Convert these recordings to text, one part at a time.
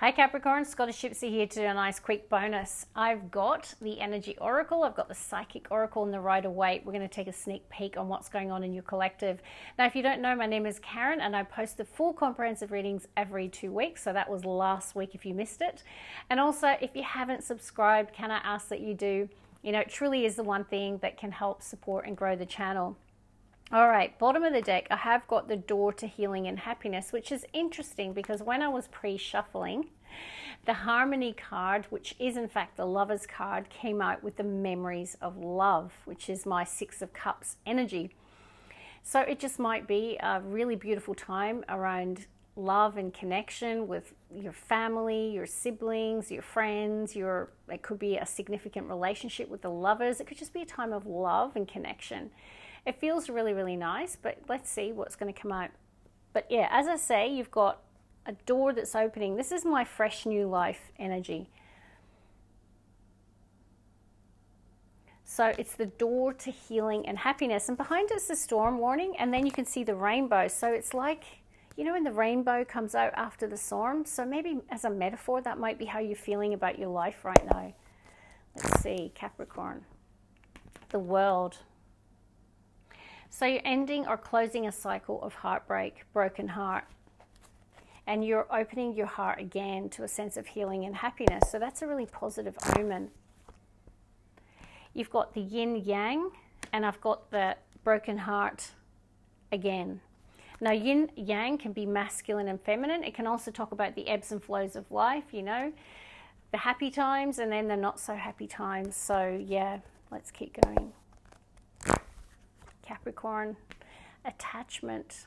Hi Capricorn, Scottish Gypsy here to do a nice quick bonus. I've got the Energy Oracle, I've got the Psychic Oracle and the Rider-Waite. We're going to take a sneak peek on what's going on in your collective. Now, if you don't know, my name is Karen and I post the full comprehensive readings every 2 weeks. So that was last week if you missed it. And also, if you haven't subscribed, can I ask that you do? You know, it truly is the one thing that can help support and grow the channel. All right, bottom of the deck, I have got the Door to Healing and Happiness, which is interesting because when I was pre-shuffling, the Harmony card, which is in fact the Lovers card, came out with the Memories of Love, which is my Six of Cups energy. So it just might be a really beautiful time around love and connection with your family, your siblings, your friends, it could be a significant relationship with the lovers. It could just be a time of love and connection. It feels really, really nice, but let's see what's going to come out. But yeah, as I say, you've got a door that's opening. This is my fresh new life energy. So it's the door to healing and happiness. And behind it's the storm warning, and then you can see the rainbow. So it's like, you know, when the rainbow comes out after the storm. So maybe as a metaphor, that might be how you're feeling about your life right now. Let's see, Capricorn. The World. So you're ending or closing a cycle of heartbreak, broken heart. And you're opening your heart again to a sense of healing and happiness. So that's a really positive omen. You've got the yin yang, and I've got the broken heart again. Now yin yang can be masculine and feminine. It can also talk about the ebbs and flows of life, you know, the happy times and then the not so happy times. So yeah, let's keep going. Capricorn, attachment,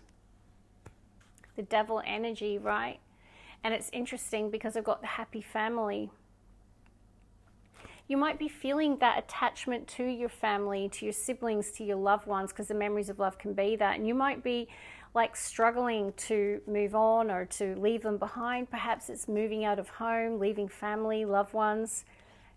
the Devil energy, right? And it's interesting because I've got the happy family. You might be feeling that attachment to your family, to your siblings, to your loved ones, because the memories of love can be that. And you might be like struggling to move on or to leave them behind. Perhaps it's moving out of home, leaving family, loved ones,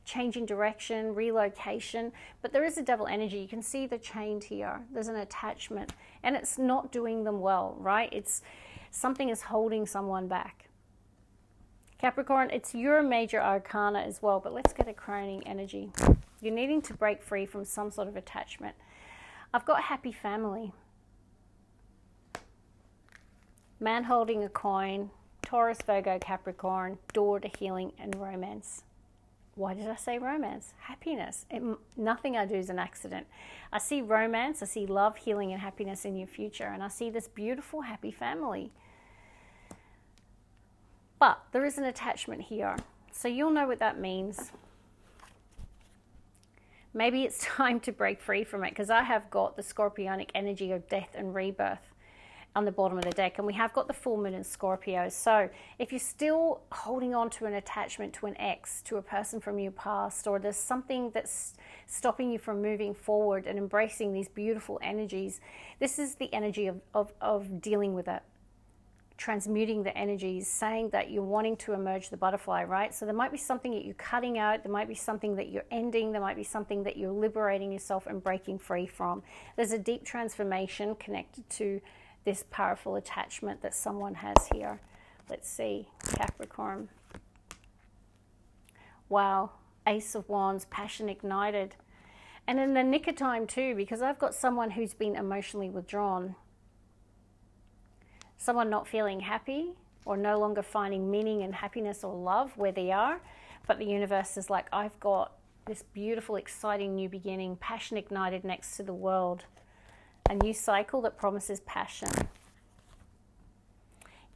changing direction, relocation. But there is a Devil energy. You can see the chained here. There's an attachment and it's not doing them well, right? It's something is holding someone back. Capricorn, it's your major arcana as well, but let's get a crowning energy. You're needing to break free from some sort of attachment. I've got happy family. Man holding a coin, Taurus, Virgo, Capricorn, door to healing and romance. Why did I say romance? Happiness. Nothing I do is an accident. I see romance, I see love, healing, and happiness in your future, and I see this beautiful, happy family. But there is an attachment here, so you'll know what that means. Maybe it's time to break free from it, because I have got the Scorpionic energy of death and rebirth on the bottom of the deck, and we have got the full moon in Scorpio. So if you're still holding on to an attachment to an ex, to a person from your past, or there's something that's stopping you from moving forward and embracing these beautiful energies, this is the energy of dealing with it, transmuting the energies, saying that you're wanting to emerge the butterfly, right? So there might be something that you're cutting out, there might be something that you're ending, there might be something that you're liberating yourself and breaking free from. There's a deep transformation connected to this powerful attachment that someone has here. Let's see, Capricorn. Wow, Ace of Wands, passion ignited. And in the nick of time too, because I've got someone who's been emotionally withdrawn. Someone not feeling happy or no longer finding meaning and happiness or love where they are. But the universe is like, I've got this beautiful, exciting new beginning, passion ignited next to the world. A new cycle that promises passion.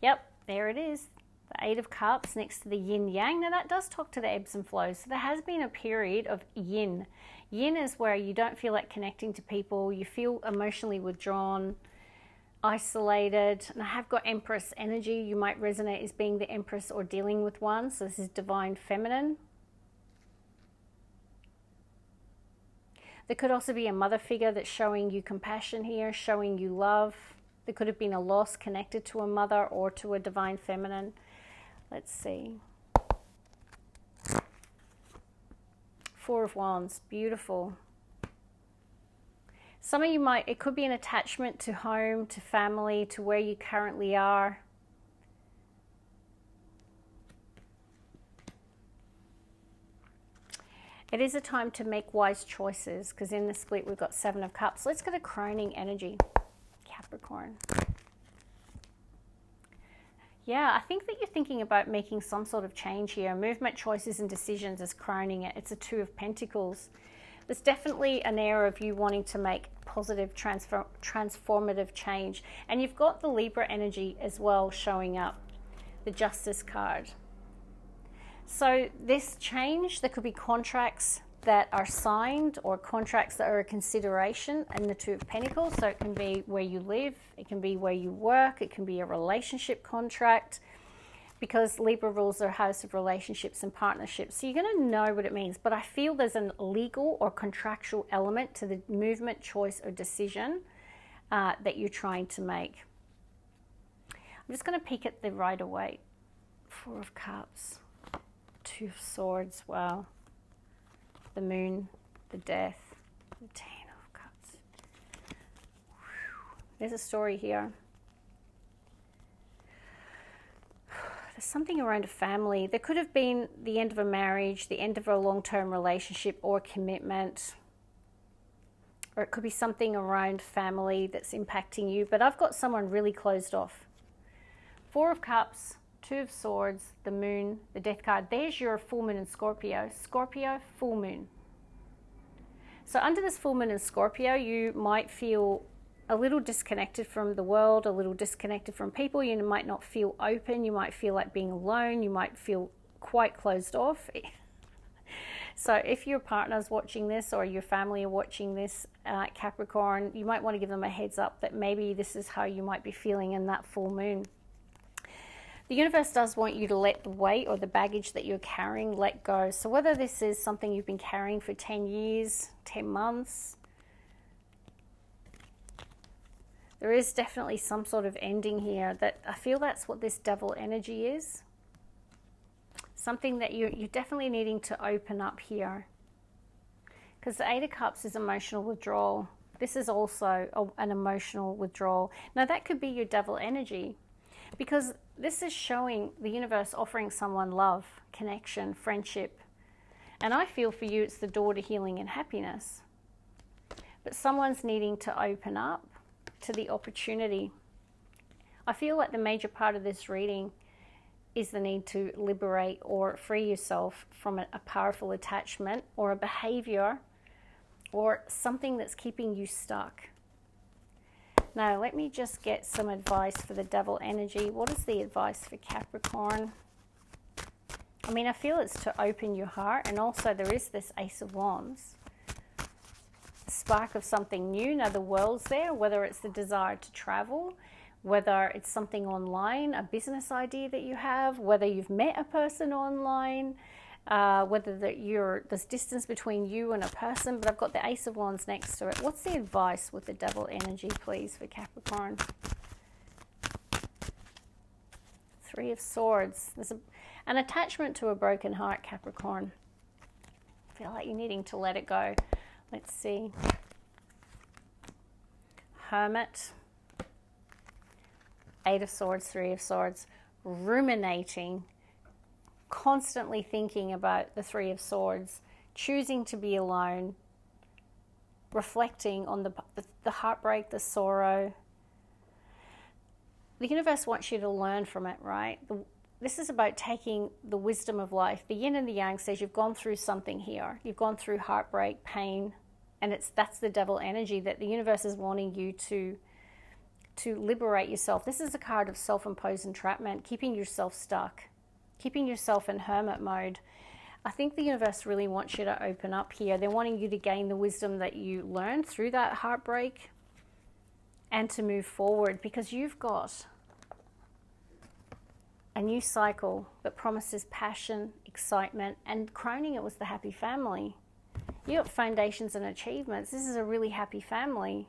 Yep, there it is. The Eight of Cups next to the Yin Yang. Now that does talk to the ebbs and flows. So there has been a period of yin. Yin is where you don't feel like connecting to people. You feel emotionally withdrawn, isolated. And I have got Empress energy. You might resonate as being the Empress or dealing with one. So this is divine feminine. There could also be a mother figure that's showing you compassion here, showing you love. There could have been a loss connected to a mother or to a divine feminine. Let's see. Four of Wands, beautiful. Some of you might, it could be an attachment to home, to family, to where you currently are. It is a time to make wise choices, because in the split we've got 7 of Cups. Let's get a crowning energy, Capricorn. Yeah, I think that you're thinking about making some sort of change here. Movement, choices, and decisions is crowning it. It's a 2 of Pentacles. There's definitely an air of you wanting to make positive, transformative change. And you've got the Libra energy as well showing up, the Justice card. So this change, there could be contracts that are signed or contracts that are a consideration in the 2 of Pentacles. So it can be where you live, it can be where you work, it can be a relationship contract, because Libra rules their house of relationships and partnerships. So you're going to know what it means. But I feel there's a legal or contractual element to the movement, choice, or decision that you're trying to make. I'm just going to peek at the Rider-Waite. 4 of Cups. 2 of Swords. Wow. The Moon. The Death. The 10 of Cups. Whew. There's a story here. There's something around a family. There could have been the end of a marriage, the end of a long-term relationship or commitment. Or it could be something around family that's impacting you. But I've got someone really closed off. 4 of Cups, 2 of Swords, the Moon, the Death card. There's your full moon in Scorpio. Scorpio, full moon. So under this full moon in Scorpio, you might feel a little disconnected from the world, a little disconnected from people. You might not feel open. You might feel like being alone. You might feel quite closed off. So if your partner's watching this or your family are watching this, Capricorn, you might want to give them a heads up that maybe this is how you might be feeling in that full moon. The universe does want you to let the weight or the baggage that you're carrying let go. So whether this is something you've been carrying for 10 years, 10 months, there is definitely some sort of ending here. That I feel that's what this Devil energy is. Something that you're definitely needing to open up here. Because the 8 of Cups is emotional withdrawal. This is also an emotional withdrawal. Now that could be your Devil energy. Because this is showing the universe offering someone love, connection, friendship. And I feel for you it's the door to healing and happiness. But someone's needing to open up to the opportunity. I feel like the major part of this reading is the need to liberate or free yourself from a powerful attachment or a behavior or something that's keeping you stuck. Now, let me just get some advice for the Devil energy. What is the advice for Capricorn? I mean, I feel it's to open your heart, and also there is this Ace of Wands. Spark of something new. Now the world's there, whether it's the desire to travel, whether it's something online, a business idea that you have, whether you've met a person online, whether there's distance between you and a person, but I've got the Ace of Wands next to it. What's the advice with the Devil energy, please, for Capricorn? 3 of Swords. There's an attachment to a broken heart, Capricorn. I feel like you're needing to let it go. Let's see. Hermit. 8 of Swords, 3 of Swords. Ruminating. Constantly thinking about the 3 of Swords. Choosing to be alone. Reflecting on the heartbreak, the sorrow. The universe wants you to learn from it, right? This is about taking the wisdom of life. The yin and the yang says you've gone through something here. You've gone through heartbreak, pain, and that's the Devil energy that the universe is wanting you to liberate yourself. This is a card of self-imposed entrapment, keeping yourself stuck, keeping yourself in hermit mode. I think the universe really wants you to open up here. They're wanting you to gain the wisdom that you learned through that heartbreak and to move forward, because you've got a new cycle that promises passion, excitement, and crowning it was the happy family. You got foundations and achievements. This is a really happy family.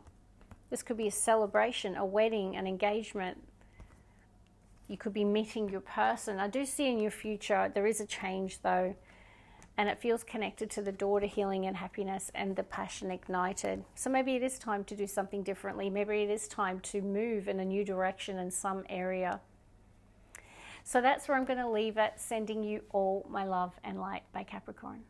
This could be a celebration, a wedding, an engagement. You could be meeting your person. I do see in your future there is a change though, and it feels connected to the door to healing and happiness and the passion ignited. So maybe it is time to do something differently. Maybe it is time to move in a new direction in some area. So that's where I'm going to leave it, sending you all my love and light by Capricorn.